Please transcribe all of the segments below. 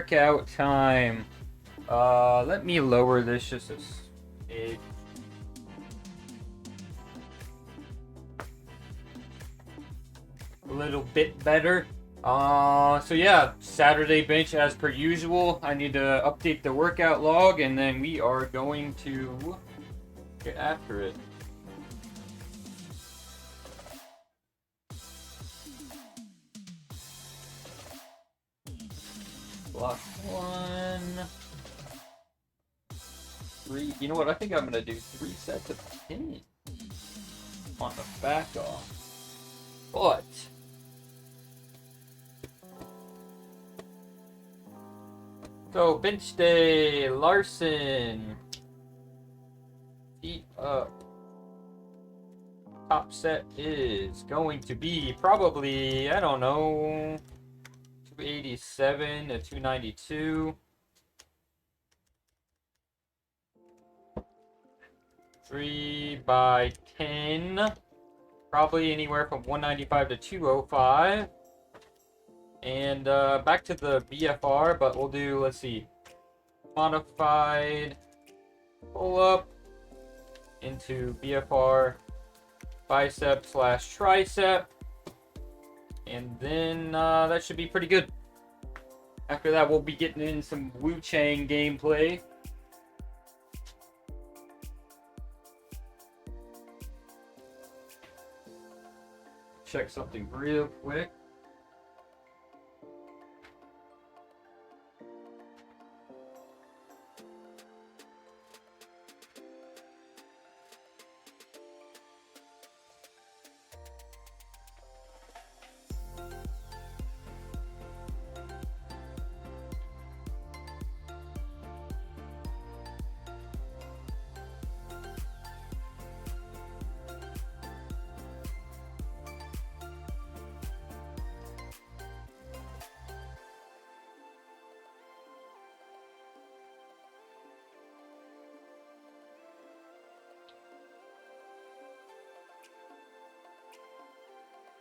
workout time. Let me lower this just a smidge. A little bit better. So yeah, Saturday bench as per usual. I need to update the workout log, and then we are going to get after it. Block 1. 3. You know what? I think I'm gonna do 3 sets of 10 on the back off. But so bench day, Larson. Feet up. Top set is going to be probably, I don't know, 287 to 292. 3 by 10. Probably anywhere from 195 to 205. And back to the BFR, but we'll do, let's see, modified pull up into BFR bicep / tricep. And then that should be pretty good. After that, we'll be getting in some Wu Chang gameplay. Check something real quick.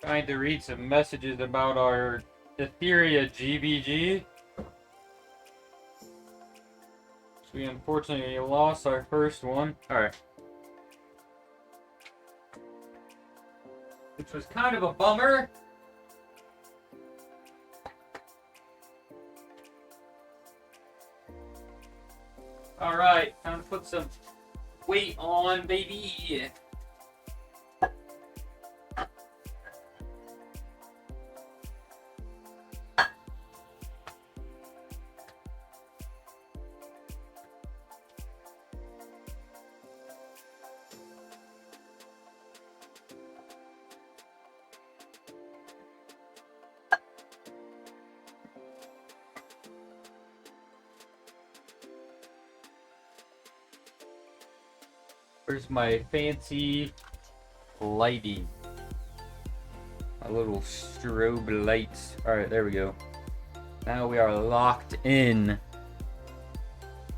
Trying to read some messages about our Diphtheria GBG. So we unfortunately lost our first one. Alright. Which was kind of a bummer. Alright, time to put some weight on, baby. Where's my fancy lighting? My little strobe lights. Alright, there we go. Now we are locked in.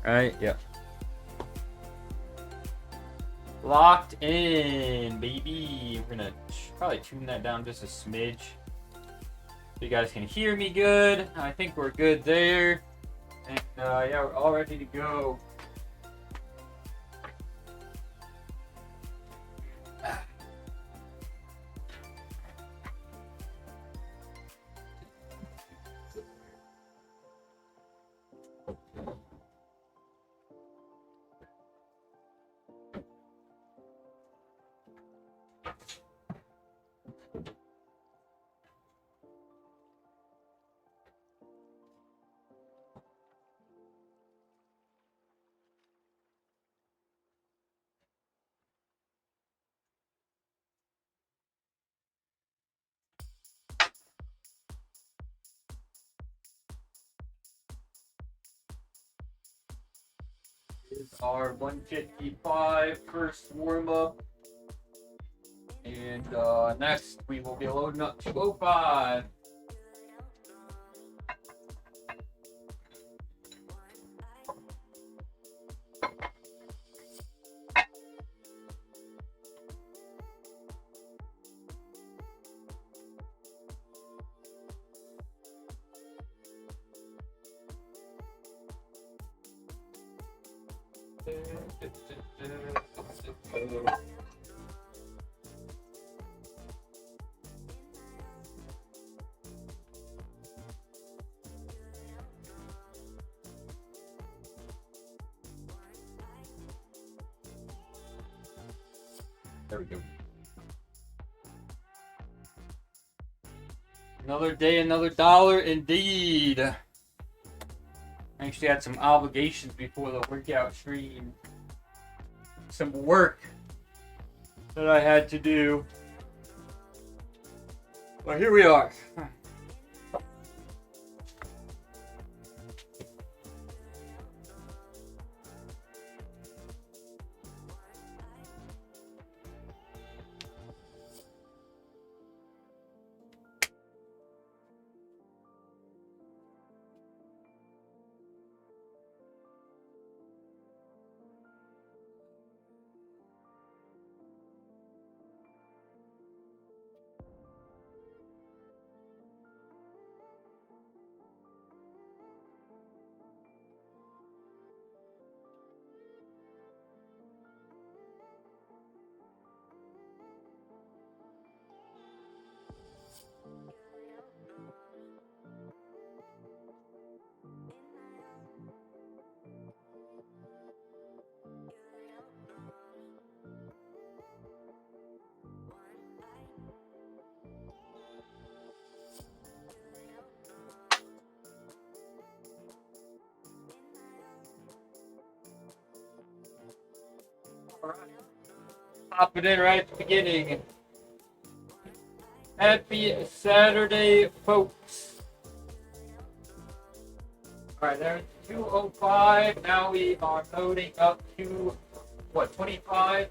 Alright, yep. Locked in, baby. We're gonna probably tune that down just a smidge. So you guys can hear me good. I think we're good there. And yeah, we're all ready to go. Is our 155 first warm up, and next we will be loading up 205. There we go. Another day, another dollar, indeed. I actually had some obligations before the workout stream. Some work that I had to do. But here we are. Pop it in right at the beginning. Happy Saturday, folks. Alright, there's 205. Now we are loading up to, what, 25?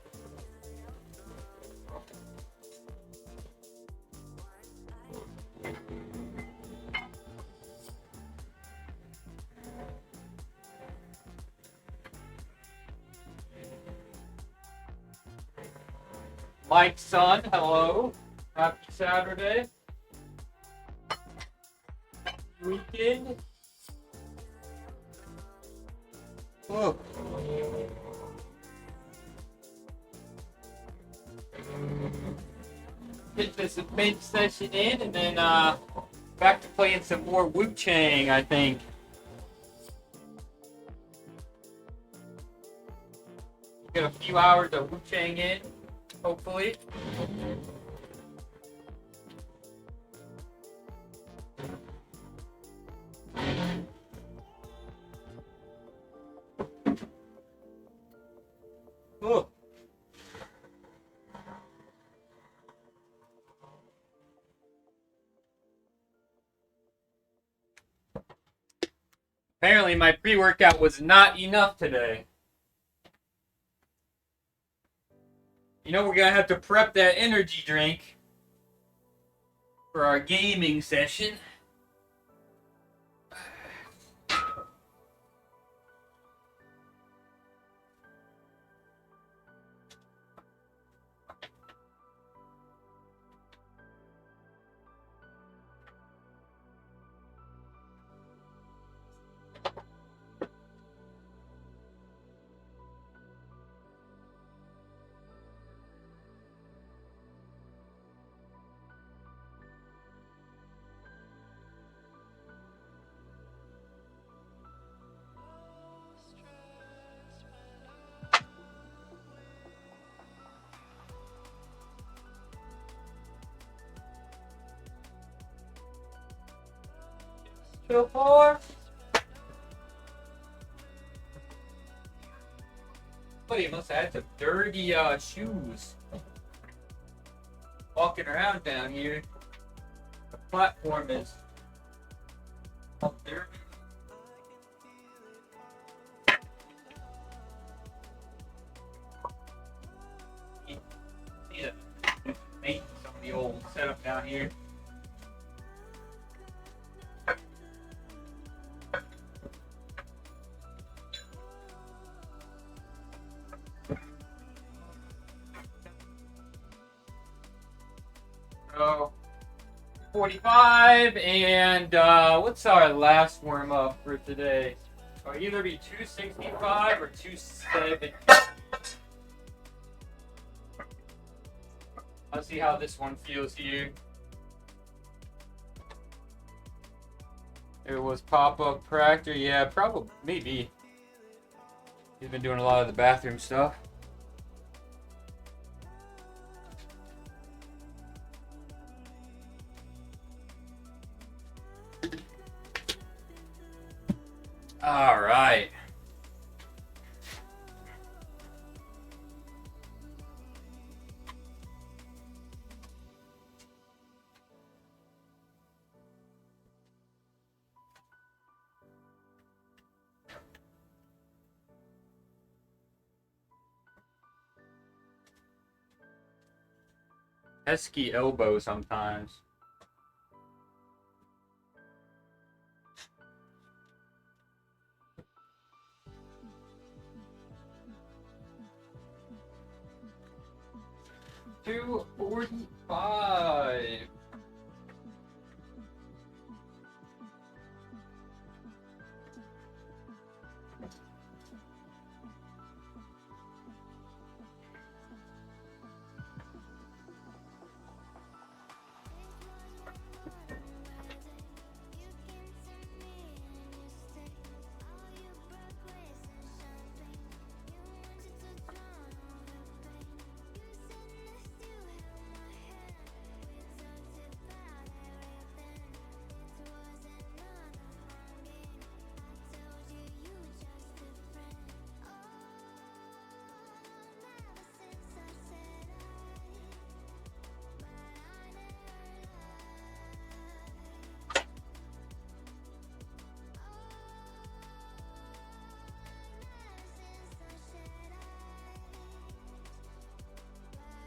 Mike's son, hello. Happy Saturday. Weekend. Oh. Get this bench session in and then back to playing some more Wu Chang, I think. Get a few hours of Wu Chang in, hopefully. Oh. Apparently my pre-workout was not enough today. You know, we're gonna have to prep that energy drink for our gaming session. So far, somebody must have had some dirty shoes walking around down here. The platform is all dirty. Need to paint some of the old setup down here. So, 45, and what's our last warm up for today? It'll either be 265 or 270. Let's see how this one feels here. It was pop-up cracked, or yeah, probably, maybe. He's been doing a lot of the bathroom stuff. All right. Pesky elbow sometimes. $245.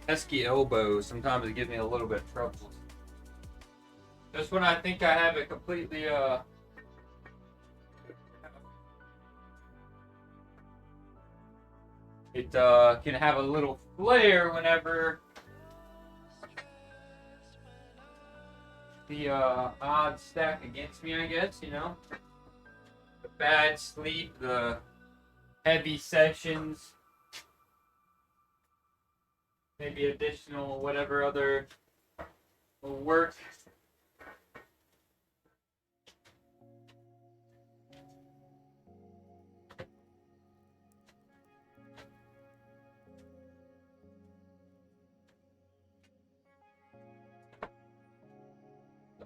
Pesky elbow. Sometimes it gives me a little bit of trouble. Just when I think I have it completely, it can have a little flare whenever the odds stack against me, I guess, you know? The bad sleep, the heavy sessions, maybe additional whatever other work.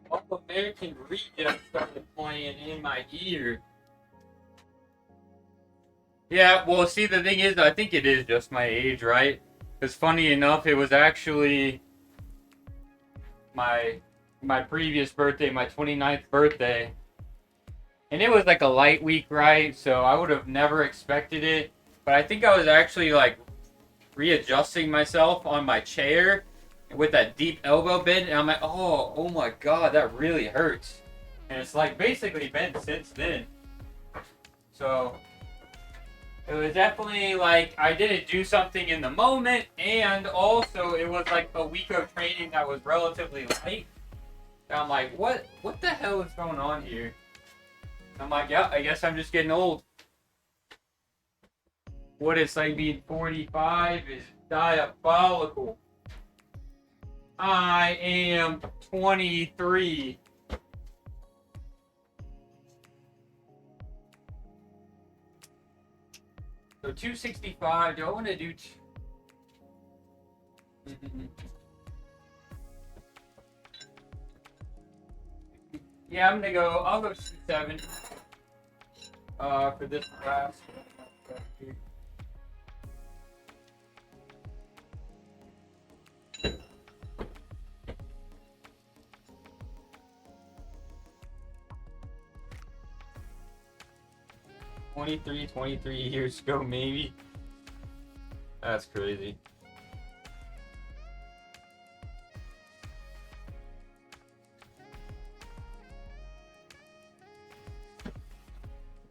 All-American Reject started playing in my ear. Yeah, well, see, the thing is, I think it is just my age, right? Because funny enough, it was actually my previous birthday, my 29th birthday. And it was like a light week, right? So I would have never expected it. But I think I was actually like readjusting myself on my chair with that deep elbow bend, and I'm like, oh my god, that really hurts. And it's like basically been since then. So it was definitely like I didn't do something in the moment, and also it was like a week of training that was relatively light. And I'm like, what the hell is going on here? I'm like, yeah, I guess I'm just getting old. What it's like being 45 is diabolical. I am 23. So 265, do I want to do... Yeah, I'm going to go, I'll go 7 for this class. 23 years ago, maybe. That's crazy.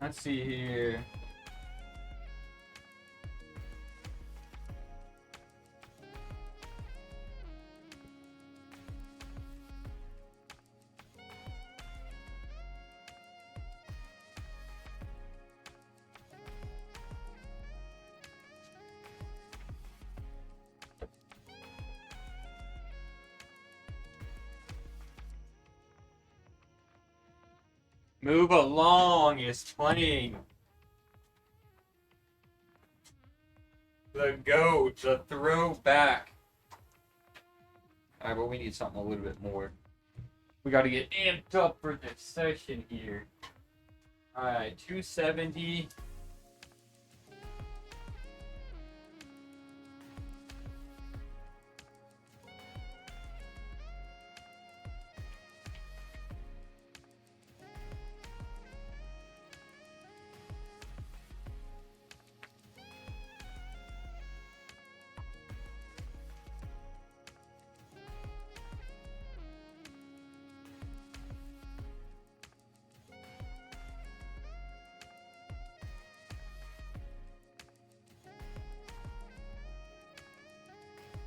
Let's see here. Move Along is playing. The GOAT, the throwback. Alright, but we need something a little bit more. We gotta get amped up for this session here. Alright, 270.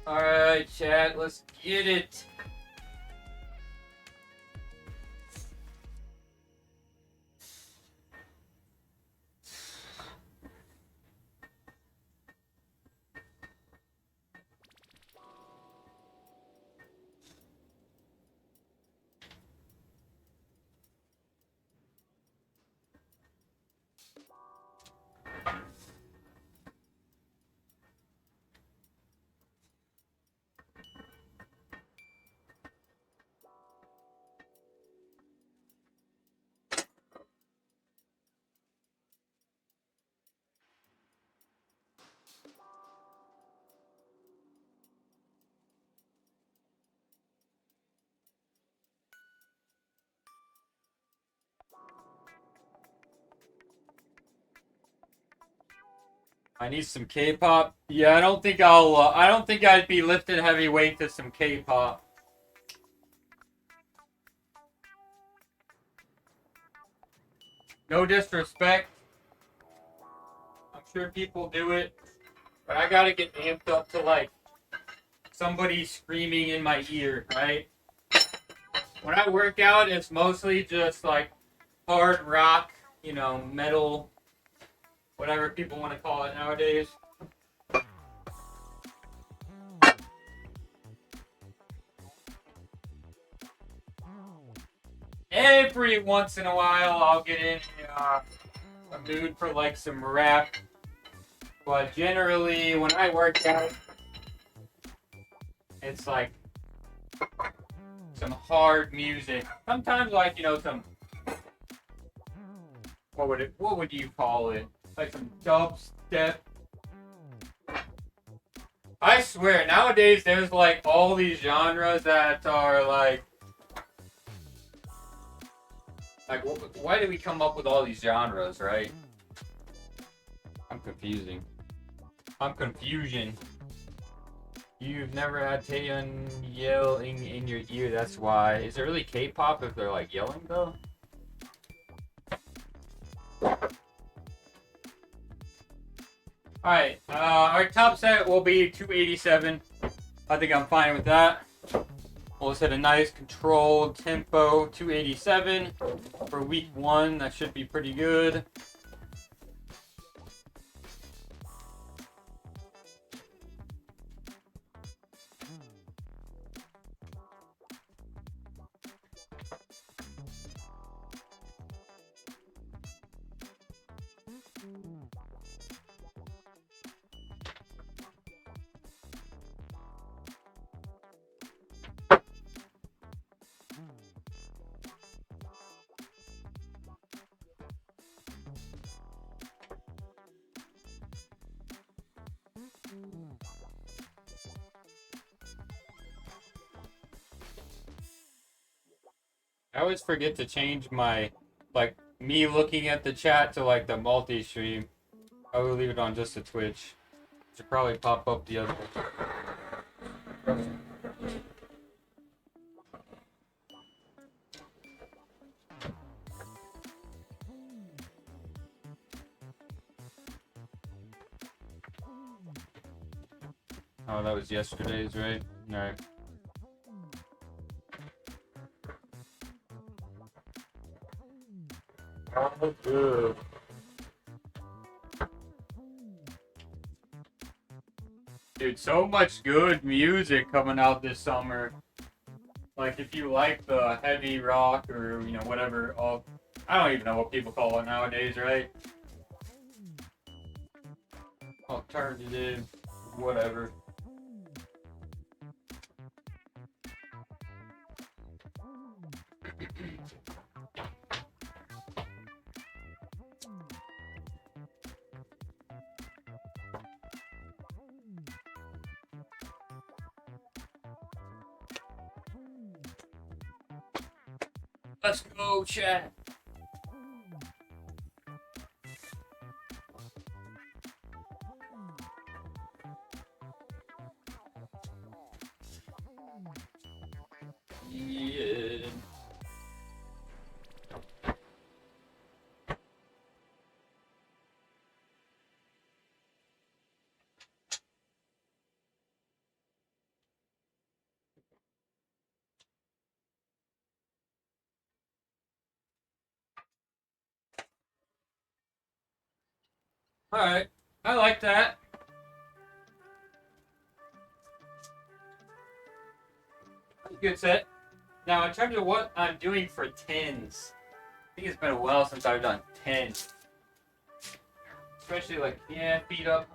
Alright, chat, let's get it. I need some K-pop. Yeah, I don't think I don't think I'd be lifting heavyweight to some K-pop. No disrespect. I'm sure people do it. But I gotta get amped up to, like, somebody screaming in my ear, right? When I work out, it's mostly just, like, hard rock, you know, metal, whatever people want to call it nowadays. Every once in a while, I'll get in a mood for, like, some rap. But generally, when I work out, it's like some hard music. Sometimes, like, you know, some, what would you call it? Like some dubstep. I swear, nowadays there's like all these genres that are like, why did we come up with all these genres, right? I'm confusion. You've never had Taeyeon yell in your ear, that's why. Is it really K-pop if they're like yelling though? Alright, our top set will be 287. I think I'm fine with that. We'll set a nice controlled tempo, 287 for week 1. That should be pretty good. I always forget to change my, like, me looking at the chat to, like, the multi-stream. I will leave it on just the Twitch. Should probably pop up the other one. Oh, that was yesterday's, right? Alright. Oh, good. Dude, so much good music coming out this summer. Like, if you like the heavy rock or, you know, whatever, I don't even know what people call it nowadays, right? Alternative, whatever. Let's go, chat. Yeah. Alright. I like that. Good set. Now, in terms of what I'm doing for 10s, I think it's been a while since I've done 10s. Especially like, yeah, feet up.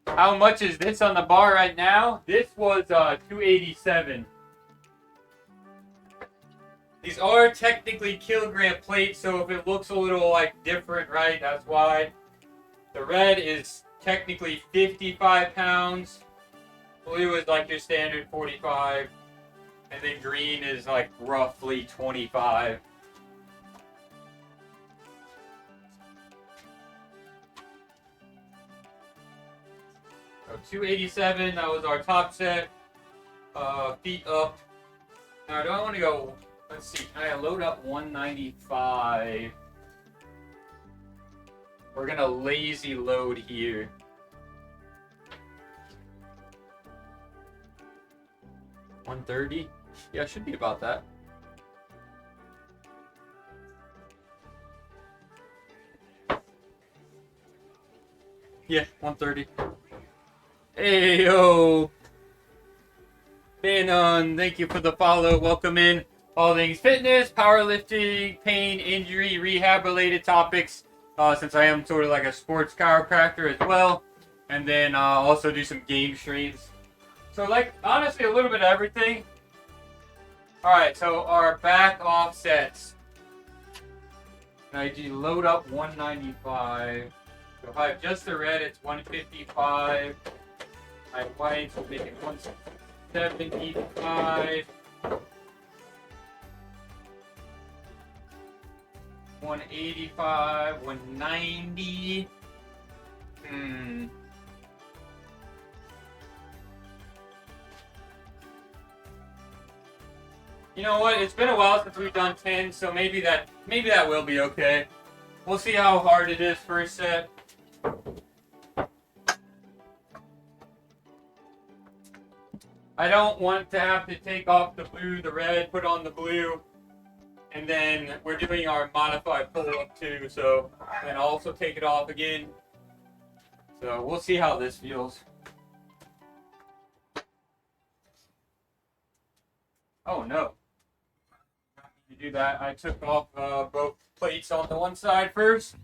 How much is this on the bar right now? This was 287. These are technically kilogram plates, so if it looks a little like different, right, that's why. The red is technically 55 pounds. Blue is like your standard 45. And then green is like roughly 25. So 287, that was our top set. Feet up. Now, do I want to go? Let's see. Can I load up 195? We're gonna lazy load here. $130? Yeah, it should be about that. Yeah, 130. Hey, yo. Banon, thank you for the follow. Welcome in. All things fitness, powerlifting, pain, injury, rehab related topics. Since I am sort of like a sports chiropractor as well. And then also do some game streams. So like, honestly, a little bit of everything. Alright, so our back offsets. I do load up 195. So if I have just the red, it's 155. My whites will make it 175. 185, 190. You know what? It's been a while since we've done 10, so maybe that will be okay. We'll see how hard it is first set. I don't want to have to take off the blue, the red, put on the blue, and then we're doing our modified pull-up too, so then I'll also take it off again. So we'll see how this feels. Oh no. To do that, I took off both plates on the one side first.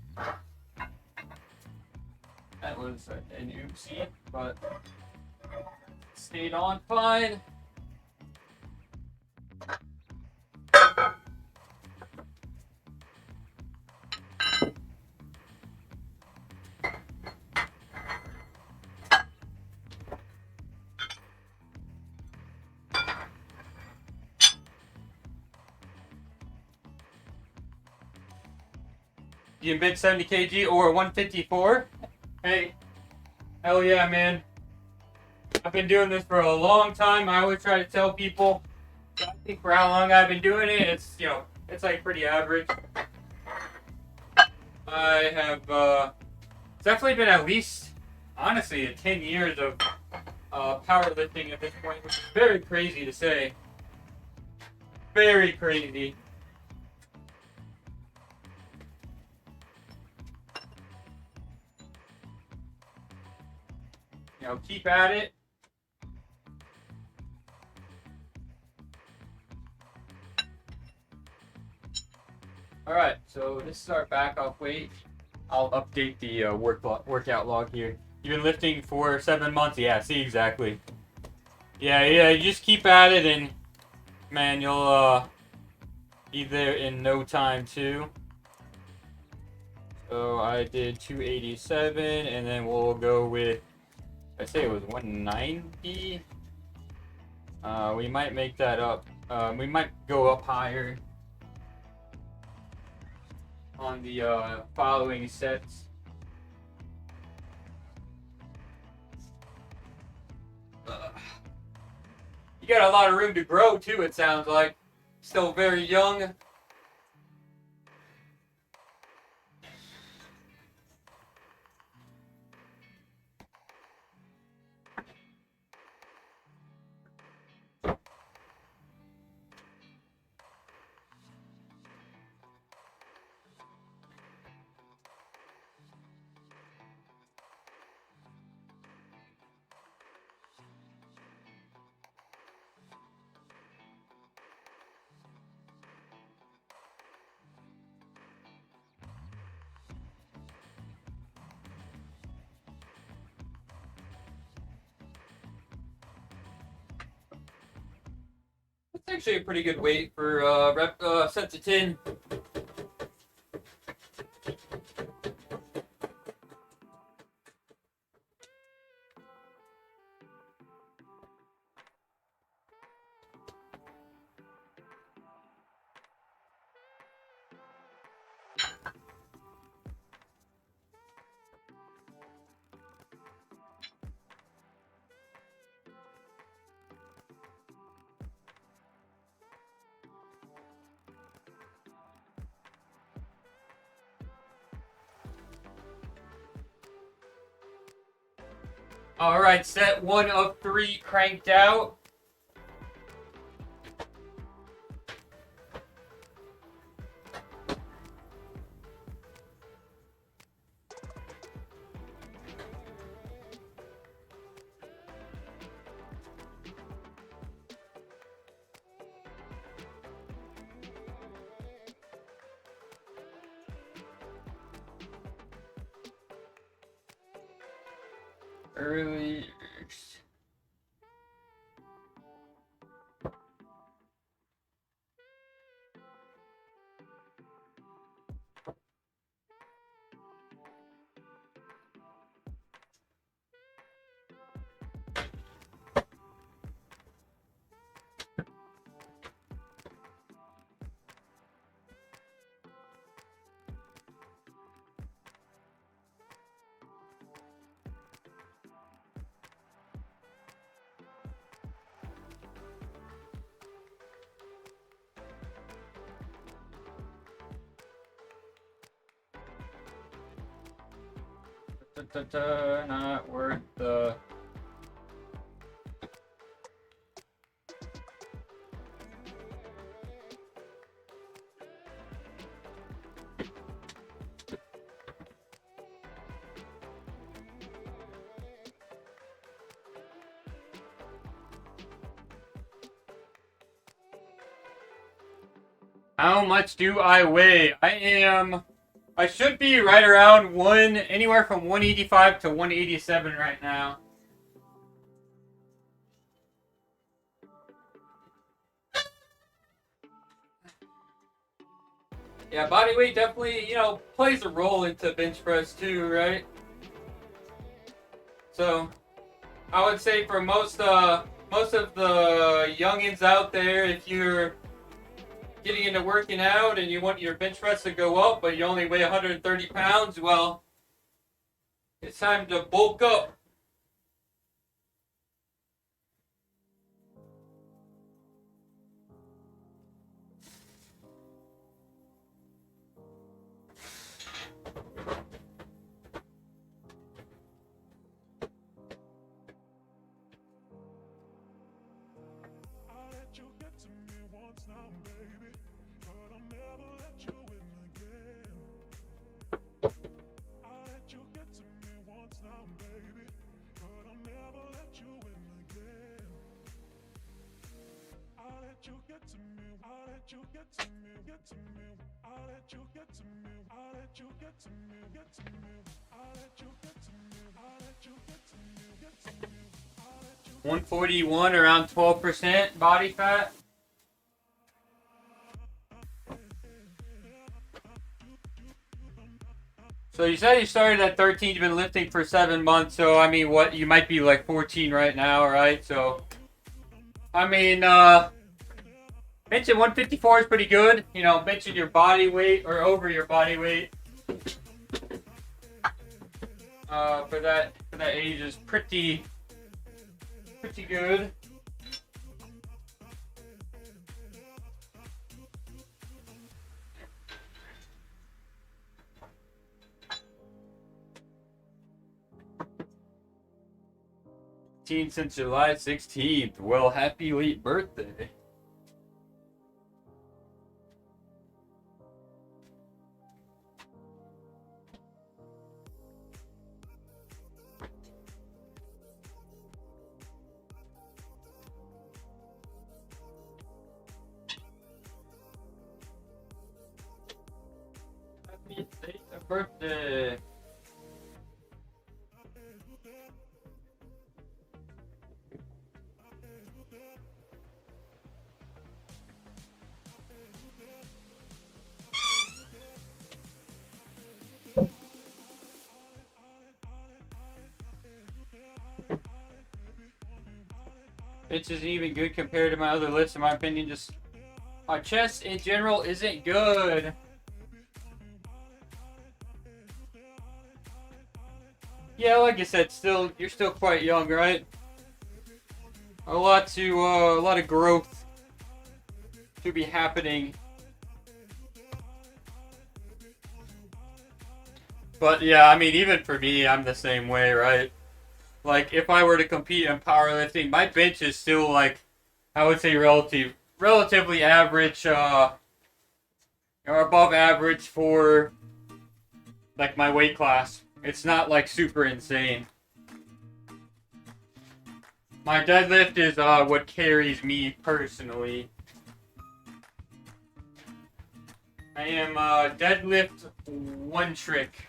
That was an oopsie, but stayed on fine. You bench 70 kg or 154? Hey, hell yeah, man. I've been doing this for a long time. I always try to tell people, I think for how long I've been doing it, it's, you know, it's like pretty average. I have it's definitely been at least, honestly, 10 years of powerlifting at this point, which is very crazy to say. Very crazy. keep at it. Alright, so this is our back off weight. I'll update the workout log here. You've been lifting for 7 months? Yeah, see, exactly. Yeah, you just keep at it and, man, you'll be there in no time, too. So I did 287, and then we'll go with, I say it was 190. We might make that up. We might go up higher on the following sets. You got a lot of room to grow too, it sounds like. Still very young. It's actually a pretty good weight for sets of 10. Alright, set 1 of 3 cranked out. Early. Not worth the. How much do I weigh? I should be right around anywhere from 185 to 187 right now. Yeah, body weight definitely, plays a role into bench press too, right? So, I would say for most of the youngins out there, if you're getting into working out and you want your bench press to go up, but you only weigh 130 pounds, well, it's time to bulk up. 141, around 12% body fat. So you said you started at 13, you've been lifting for 7 months, so I mean, what, you might be like 14 right now, right? So, I mean, benching 154 is pretty good. You know, benching your body weight or over your body weight for that age is pretty good. Since July 16th. Well, happy late birthday. Happy late birthday. Bench isn't even good compared to my other lifts, in my opinion. Just my chest in general isn't good. Yeah, like I said, you're still quite young, right? A lot of growth to be happening. But yeah, I mean, even for me, I'm the same way, right? Like, if I were to compete in powerlifting, my bench is still, like, I would say relatively average, or above average for, like, my weight class. It's not, like, super insane. My deadlift is, what carries me personally. I am, deadlift one trick.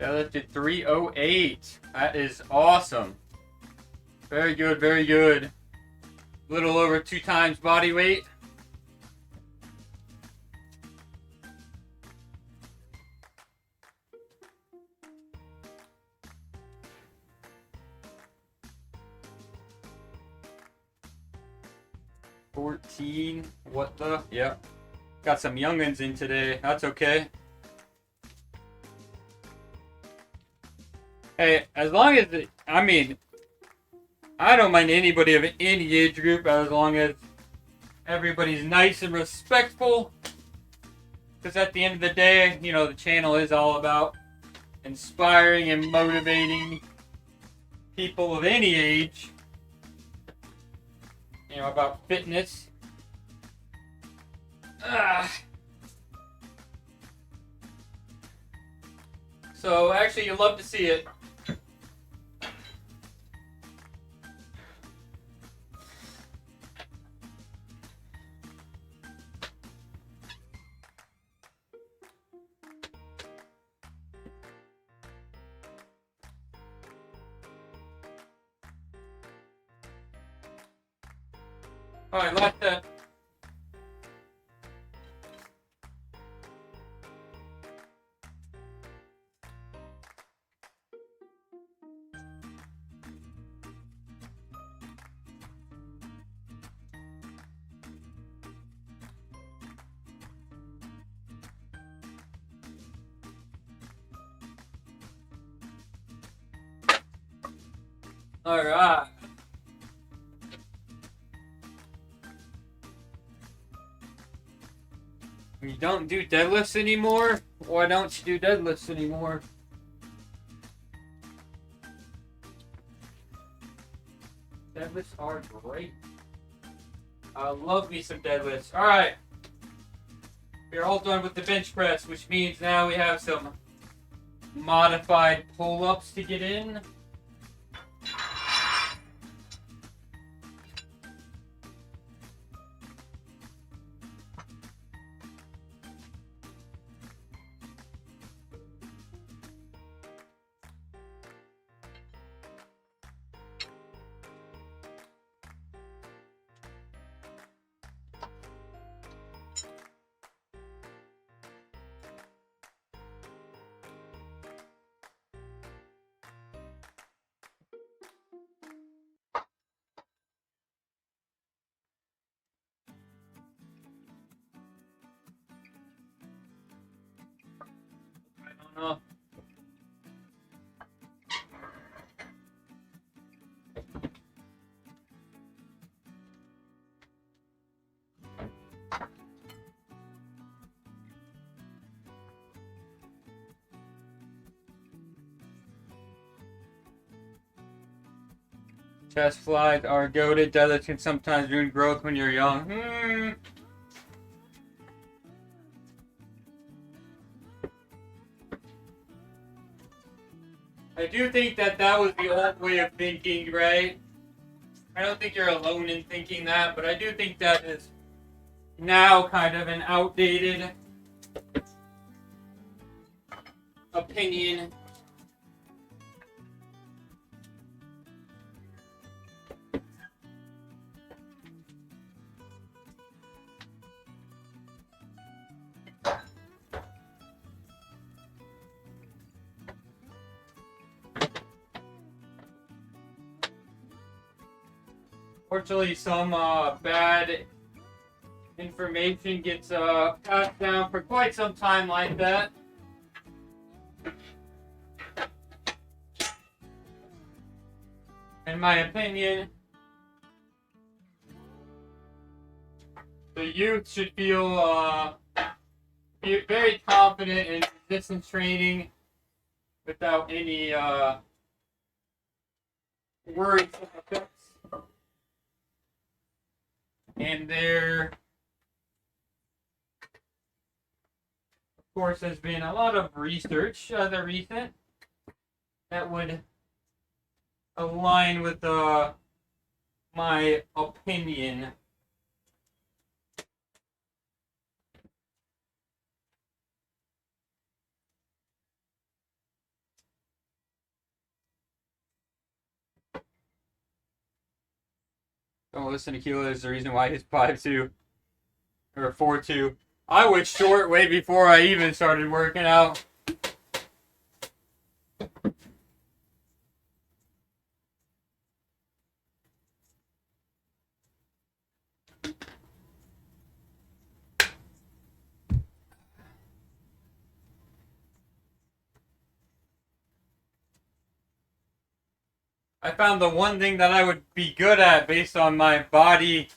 I lifted 308. That is awesome. Very good, very good. A little over 2 times body weight. What the? Yeah. Got some youngins in today. That's okay. Hey, as long as I mean, I don't mind anybody of any age group as long as everybody's nice and respectful. Because at the end of the day, you know, the channel is all about inspiring and motivating people of any age, you know, about fitness. So actually, you love to see it. Alright, last set. Alright. You don't do deadlifts anymore? Why don't you do deadlifts anymore? Deadlifts are great. I love me some deadlifts. Alright. We're all done with the bench press, which means now we have some modified pull-ups to get in. I don't know. Chest flies are goated. Deadlifts can sometimes ruin growth when you're young. I do think that was the old way of thinking, right? I don't think you're alone in thinking that, but I do think that is now kind of an outdated opinion. Fortunately, some bad information gets passed down for quite some time like that. In my opinion, the youth should feel very confident in resistance training without any worries effects. And there, of course, has been a lot of research the recent that would align with my opinion. Don't listen to Keela is the reason why he's 5'2" or 4'2". I was short way before I even started working out. I found the one thing that I would be good at based on my body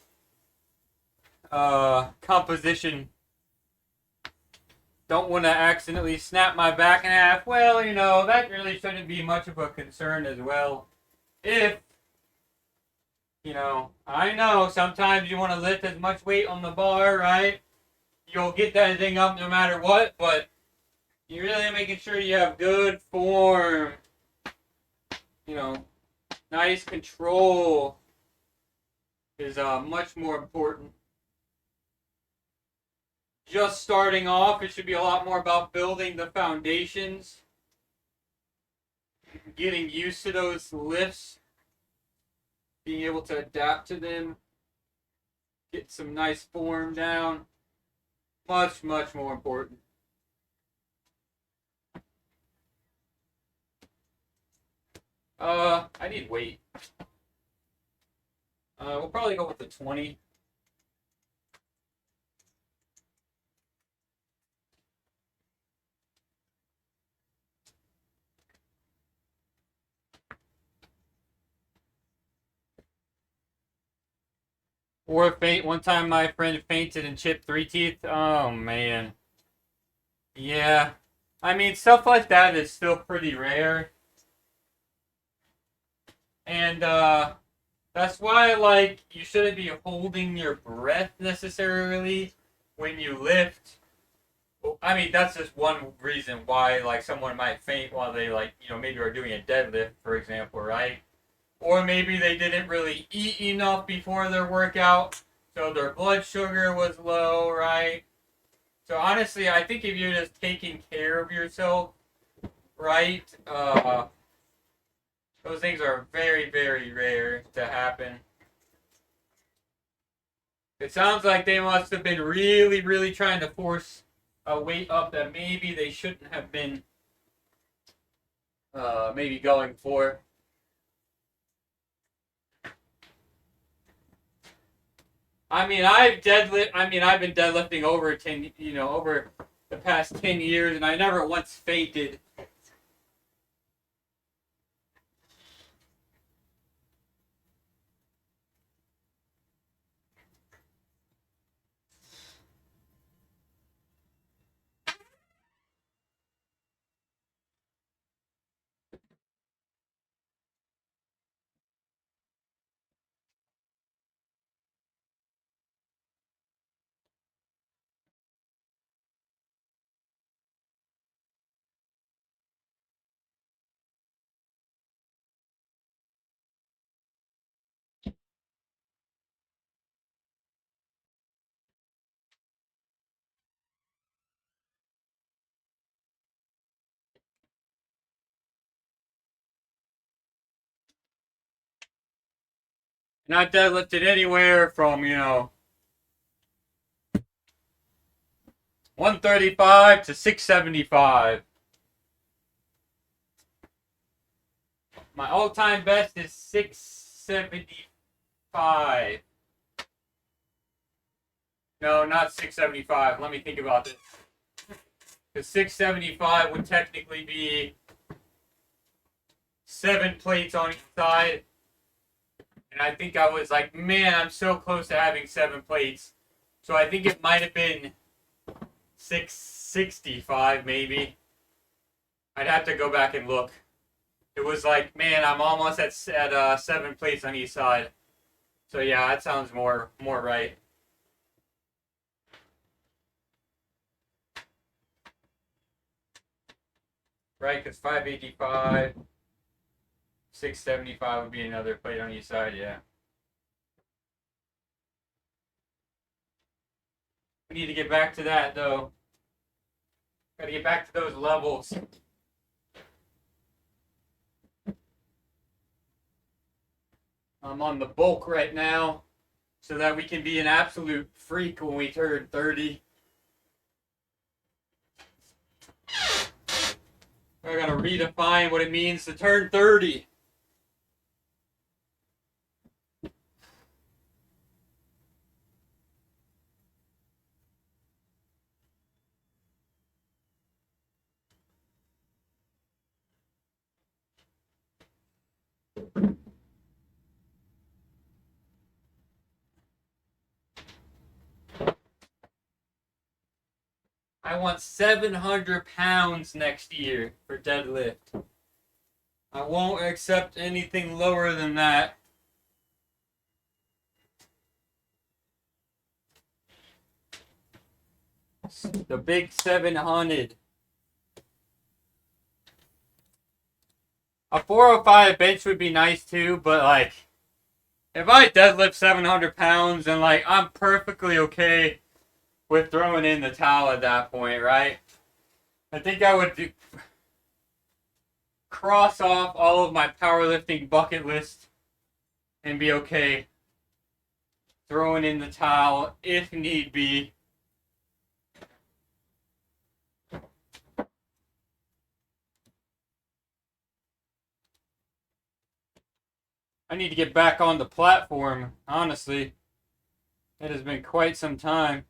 composition. Don't want to accidentally snap my back in half. Well, you know, that really shouldn't be much of a concern as well. If, you know, I know sometimes you want to lift as much weight on the bar, right? You'll get that thing up no matter what, but you're really making sure you have good form. You know, nice control is much more important. Just starting off, it should be a lot more about building the foundations, getting used to those lifts, being able to adapt to them, get some nice form down. Much, much more important. I need weight. We'll probably go with the 20. Or faint. One time my friend fainted and chipped 3 teeth. Oh, man. Yeah. I mean, stuff like that is still pretty rare. And, That's why, like, you shouldn't be holding your breath necessarily when you lift. I mean, that's just one reason why, like, someone might faint while they, like, maybe are doing a deadlift, for example, right? Or maybe they didn't really eat enough before their workout, so their blood sugar was low, right? So honestly, I think if you're just taking care of yourself, right, those things are very, very rare to happen. It sounds like they must have been really, really trying to force a weight up that maybe they shouldn't have been maybe going for. I mean, I've been deadlifting over 10, over the past 10 years, and I never once fainted. And I've deadlifted anywhere from, 135 to 675. My all-time best is 675. No, not 675. Let me think about this. Because 675 would technically be 7 plates on each side. And I think I was like, man, I'm so close to having 7 plates. So I think it might have been 665 maybe. I'd have to go back and look. It was like, man, I'm almost at 7 plates on each side. So yeah, that sounds more right. Right, because 585, 675 would be another plate on each side, yeah. We need to get back to that, though. Got to get back to those levels. I'm on the bulk right now so that we can be an absolute freak when we turn 30. I gotta redefine what it means to turn 30. I want 700 pounds next year for deadlift. I won't accept anything lower than that. The big 700. A 405 bench would be nice too, but like, if I deadlift 700 pounds, then like, I'm perfectly okay with throwing in the towel at that point, right? I think I would cross off all of my powerlifting bucket list and be okay throwing in the towel if need be. I need to get back on the platform, honestly. It has been quite some time.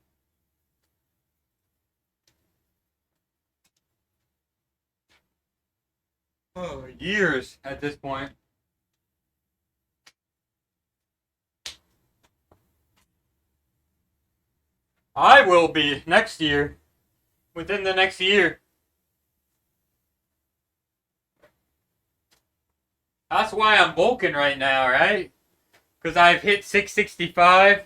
Oh, years at this point. I will be next year. Within the next year. That's why I'm bulking right now, right? Because I've hit 665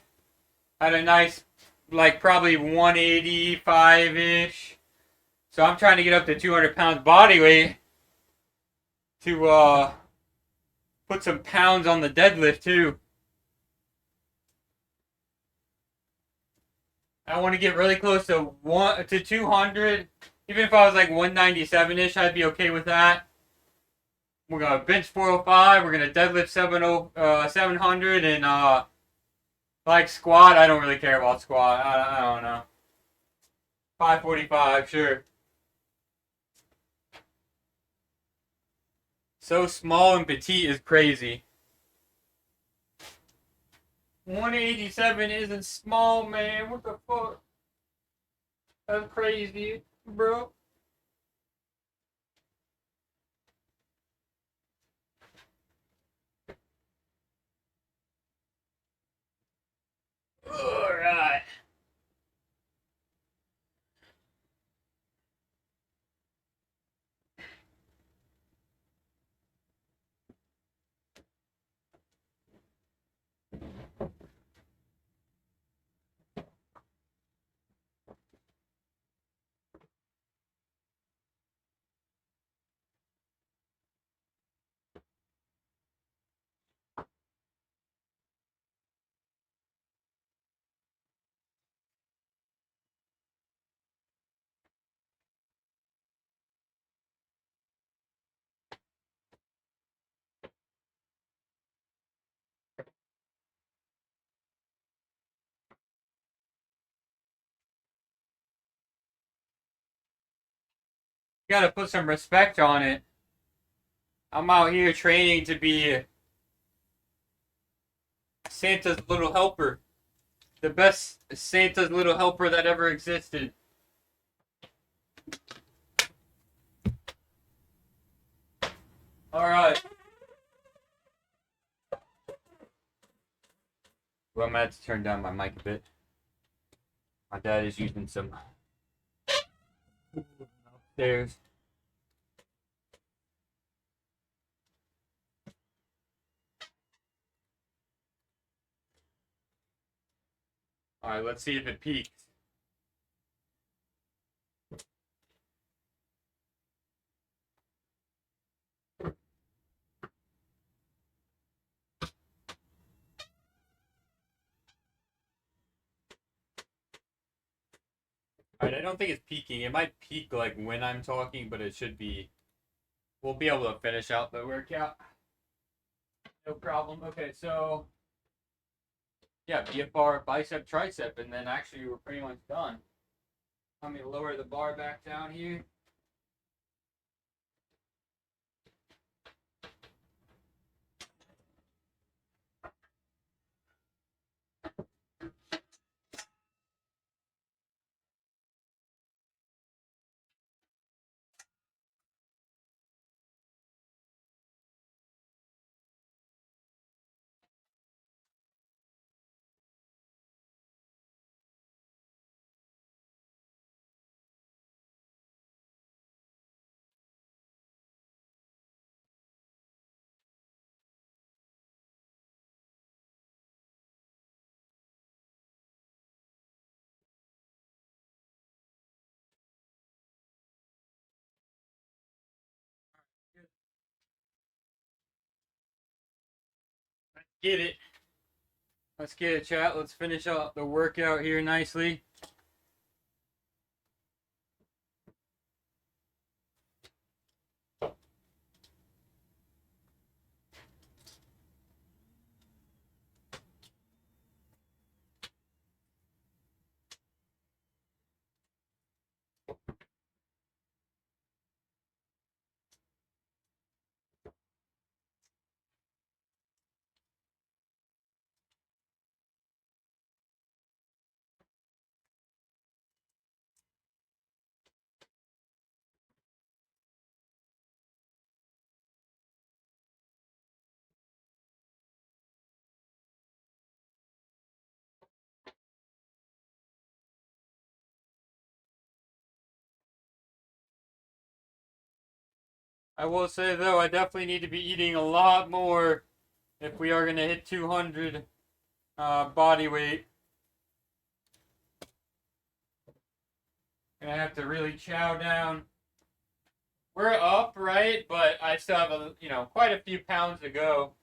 at a nice, like, probably 185-ish. So I'm trying to get up to 200 pounds body weight to put some pounds on the deadlift too. I want to get really close to 200. Even if I was like 197-ish, I'd be okay with that. We're gonna bench 405. We're gonna deadlift 700 and like squat. I don't really care about squat. I don't know. 545, sure. So small and petite is crazy. 187 isn't small, man. What the fuck? That's crazy, bro. Alright. Gotta put some respect on it. I'm out here training to be Santa's little helper. The best Santa's little helper that ever existed. Alright. Well, I'm gonna have to turn down my mic a bit. My dad is using some upstairs. Alright, let's see if it peaks. Alright, I don't think it's peaking. It might peak like when I'm talking, but it should be. We'll be able to finish out the workout. No problem. Okay, so yeah, BFR, bicep, tricep, and then actually we're pretty much done. Let me lower the bar back down here. Get it. Let's get it, chat. Let's finish up the workout here nicely. I will say though, I definitely need to be eating a lot more if we are going to hit 200 body weight. Gonna have to really chow down. We're up, right? But I still have quite a few pounds to go.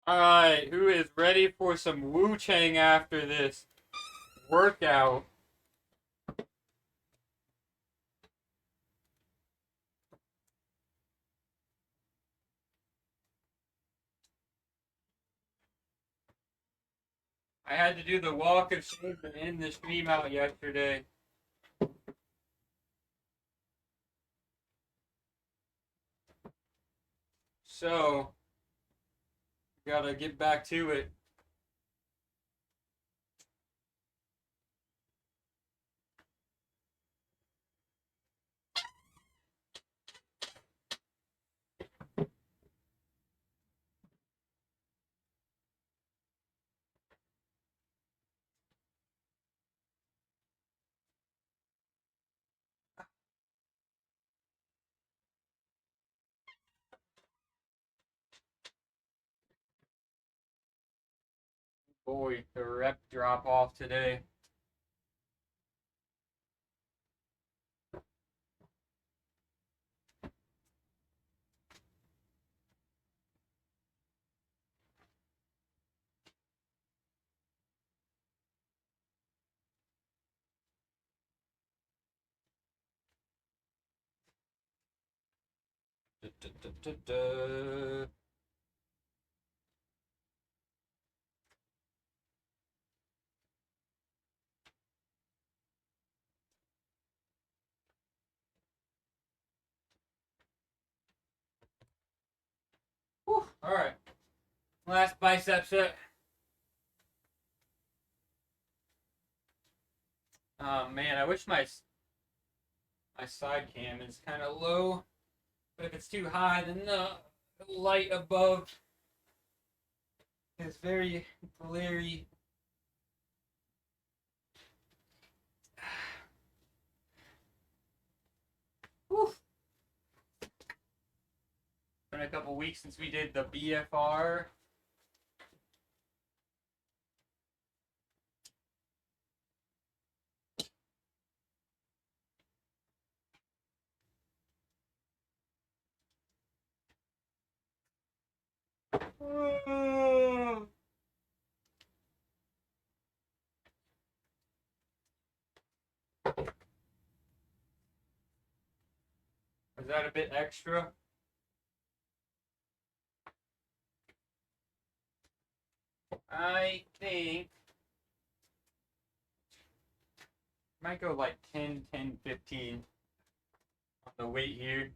Alright, who is ready for some Wu Chang after this workout? I had to do the walk of shame to end the stream out yesterday. So, gotta get back to it. Boy, the rep drop off today. Da, da, da, da, da. Alright. Last bicep set. Oh man, I wish my side cam is kind of low. But if it's too high, then the light above is very glary. Whew. Been a couple weeks since we did the BFR. Is that a bit extra? I think might go like 10, 10, 15 on the weight here.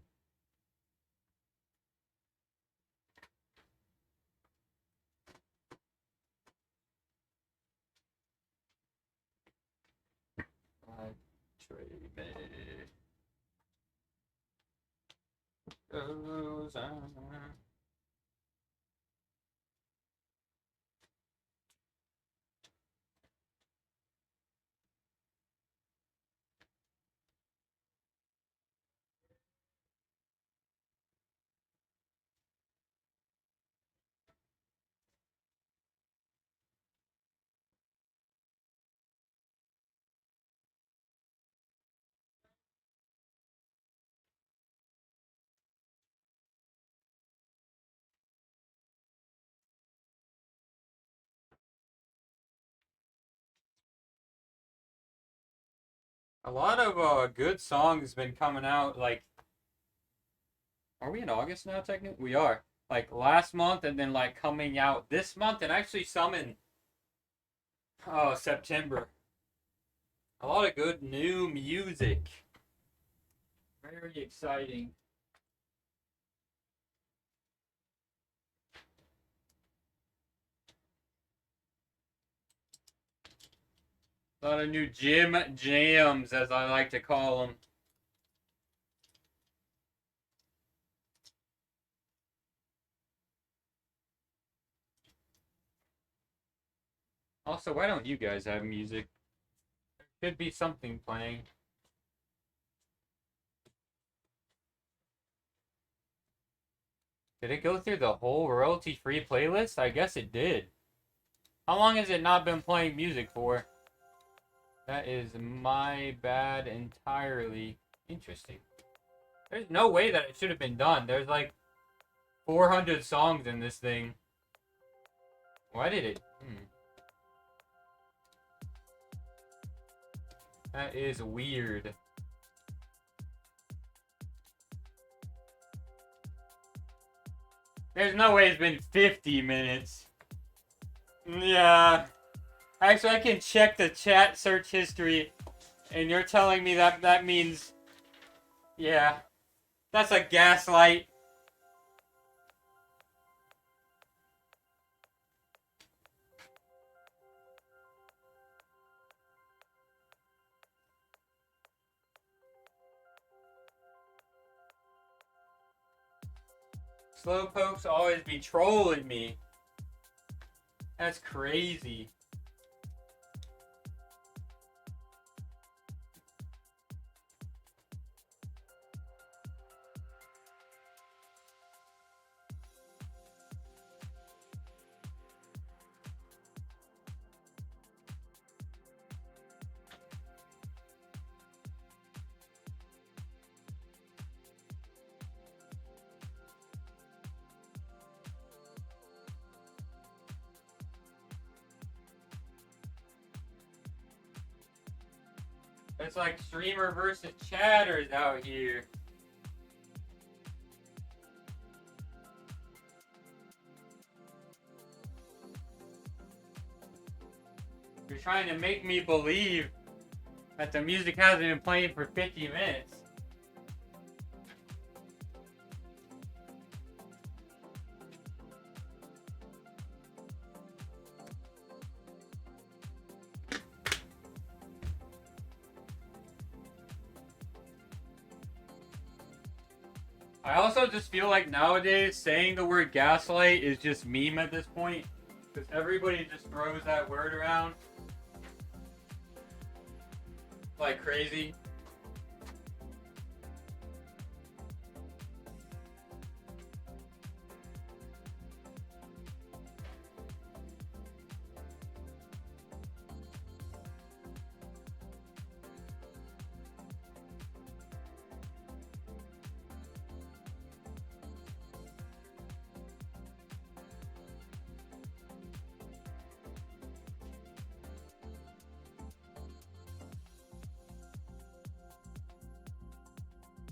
Goes on. A lot of good songs been coming out. Like, are we in August now? Technically, we are. Like last month, and then like coming out this month, and actually some in September. A lot of good new music. Very exciting. A lot of new gym jams, as I like to call them. Also, why don't you guys have music? There should be something playing. Did it go through the whole royalty-free playlist? I guess it did. How long has it not been playing music for? That is my bad entirely. Interesting. There's no way that it should have been done. There's like 400 songs in this thing. Why did it? That is weird. There's no way it's been 50 minutes. Yeah. Actually, I can check the chat search history, and you're telling me that that means... Yeah. That's a gaslight. Slowpokes always be trolling me. That's crazy. It's like streamer versus chatters out here. You're trying to make me believe that the music hasn't been playing for 50 minutes. I also just feel like nowadays saying the word gaslight is just meme at this point. Because everybody just throws that word around like crazy.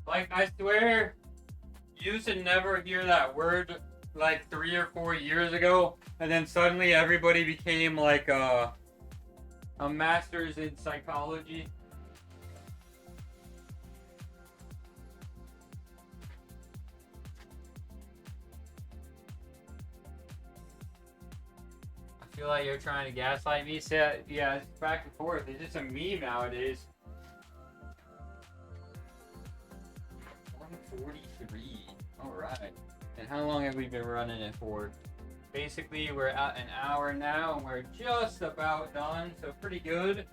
Like, I swear, you used to never hear that word like 3 or 4 years ago, and then suddenly everybody became like a master's in psychology. I feel like you're trying to gaslight me. So, yeah, it's back and forth. It's just a meme nowadays. 143. Alright. And how long have we been running it for? Basically, we're at an hour now, and we're just about done, so pretty good.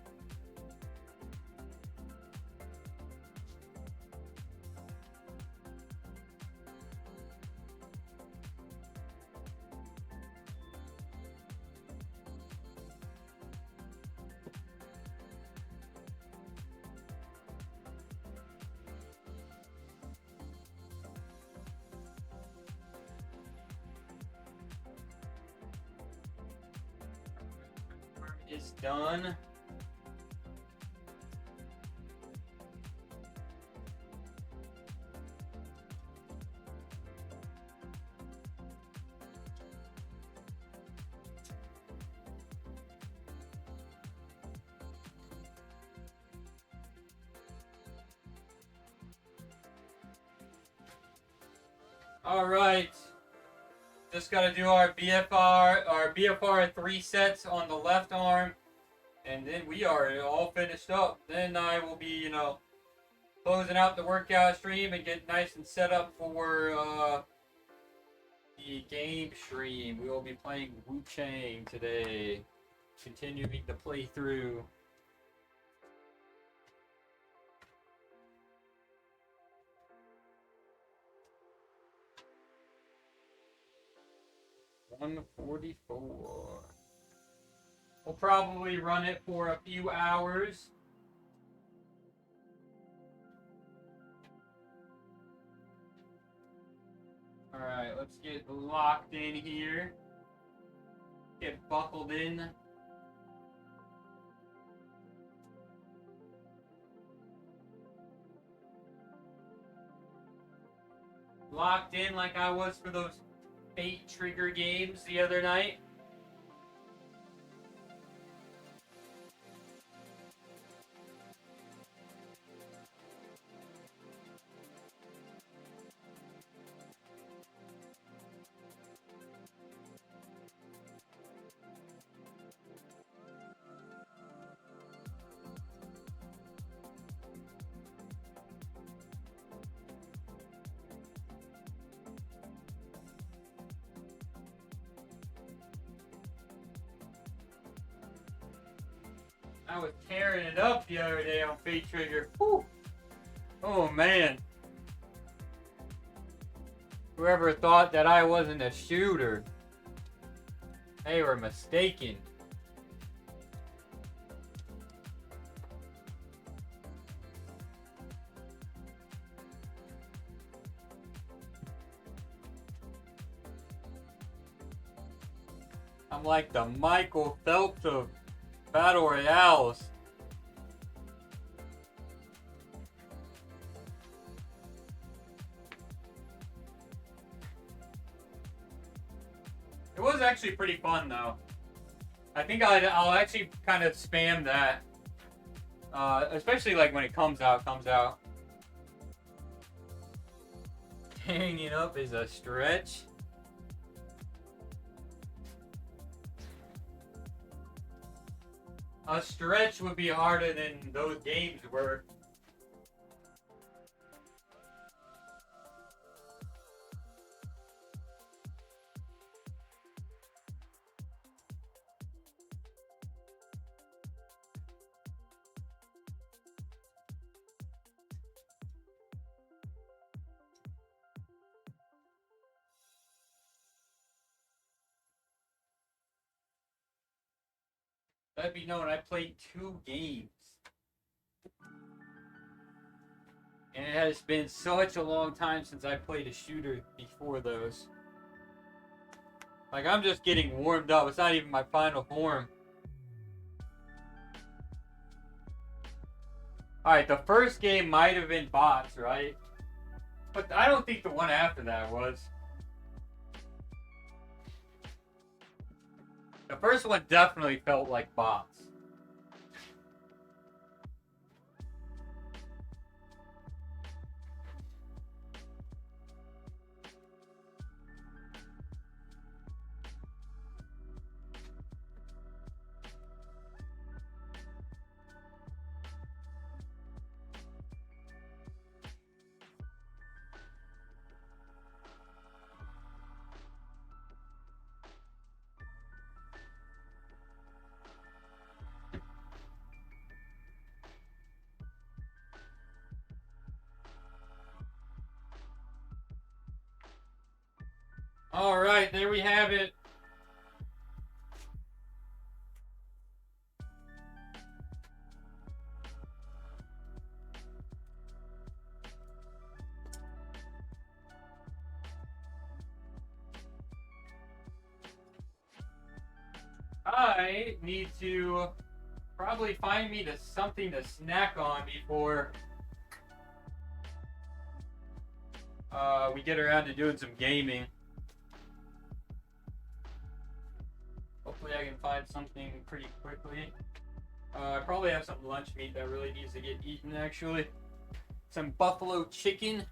It's done. Alright. Just gotta do our BFR 3 sets on the left arm. And then we are all finished up. Then I will be, closing out the workout stream and get nice and set up for the game stream. We will be playing Wu Chang today. Continuing the playthrough. $144. We'll probably run it for a few hours. Alright, let's get locked in here. Get buckled in. Locked in like I was for those Fate Trigger games the other night. I was tearing it up the other day on Fate Trigger. Whew. Oh man. Whoever thought that I wasn't a shooter, they were mistaken. I'm like the Michael Phelps of Battle Royales. It was actually pretty fun though. I think I'll actually kind of spam that. Especially like when it comes out. Hanging up is a stretch. A stretch would be harder than those games were. Let me know, I played 2 games. And it has been such a long time since I played a shooter before those. Like, I'm just getting warmed up. It's not even my final form. Alright, the first game might have been bots, right? But I don't think the one after that was. The first one definitely felt like bots. Alright, there we have it. I need to probably find me something to snack on before we get around to doing some gaming. Hopefully I can find something pretty quickly. I probably have some lunch meat that really needs to get eaten, actually. Some buffalo chicken.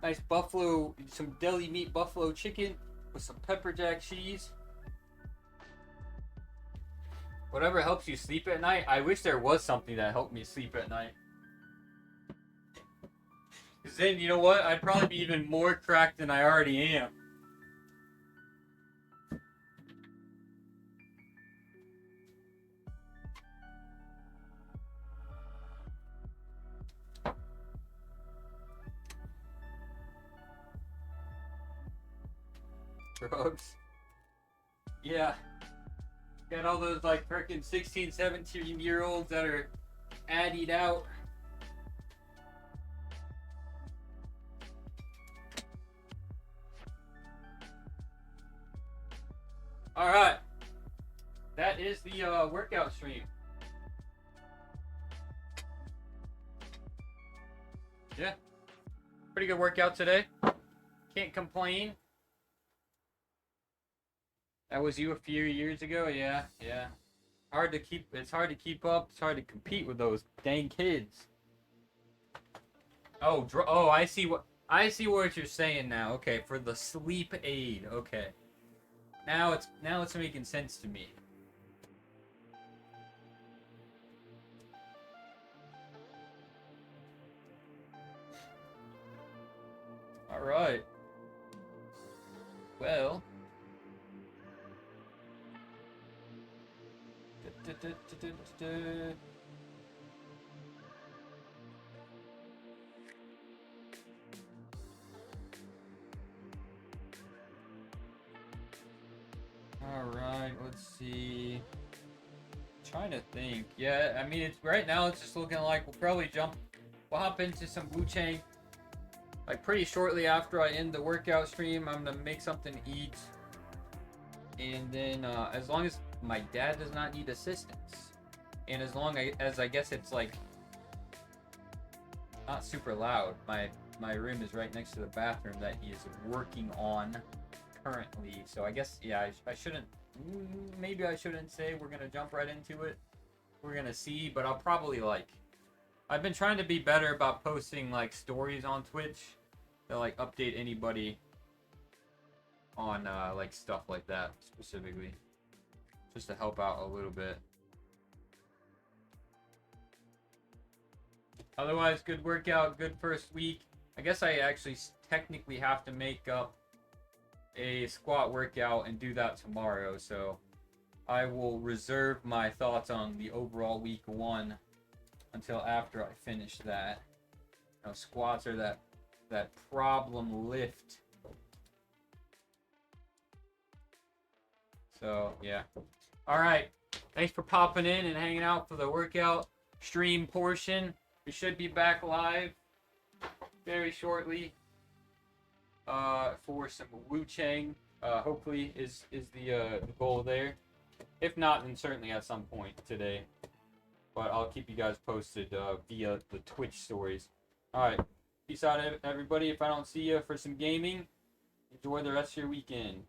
Nice buffalo, some deli meat buffalo chicken with some pepper jack cheese. Whatever helps you sleep at night. I wish there was something that helped me sleep at night. Because then, you know what? I'd probably be even more cracked than I already am. Drugs. Yeah. Got all those like freaking 16, 17-year-olds that are addied out. Alright. That is the workout stream. Yeah. Pretty good workout today. Can't complain. That was you a few years ago, yeah. It's hard to keep up. It's hard to compete with those dang kids. Oh, I see what you're saying now. Okay, for the sleep aid. Okay. Now it's making sense to me. All right. Well, all right, let's see. Trying to think. Yeah, I mean, it's right now. It's just looking like we'll hop into some Wu Chang. Like pretty shortly after I end the workout stream, I'm gonna make something to eat, and then as long as my dad does not need assistance, and as long as I guess it's like not super loud. My room is right next to the bathroom that he is working on currently. So I guess, yeah, I shouldn't, maybe I shouldn't say we're gonna jump right into it. We're gonna see, but I'll probably like, I've been trying to be better about posting like stories on Twitch that like update anybody on like stuff like that specifically, just to help out a little bit. Otherwise, good workout, good first week. I guess I actually technically have to make up a squat workout and do that tomorrow, so I will reserve my thoughts on the overall week 1 until after I finish that. You know, squats are that problem lift. So, yeah. All right. Thanks for popping in and hanging out for the workout stream portion. We should be back live very shortly for some Wu Chang. Hopefully is the goal there. If not, then certainly at some point today. But I'll keep you guys posted via the Twitch stories. Alright. Peace out, everybody. If I don't see you for some gaming, enjoy the rest of your weekend.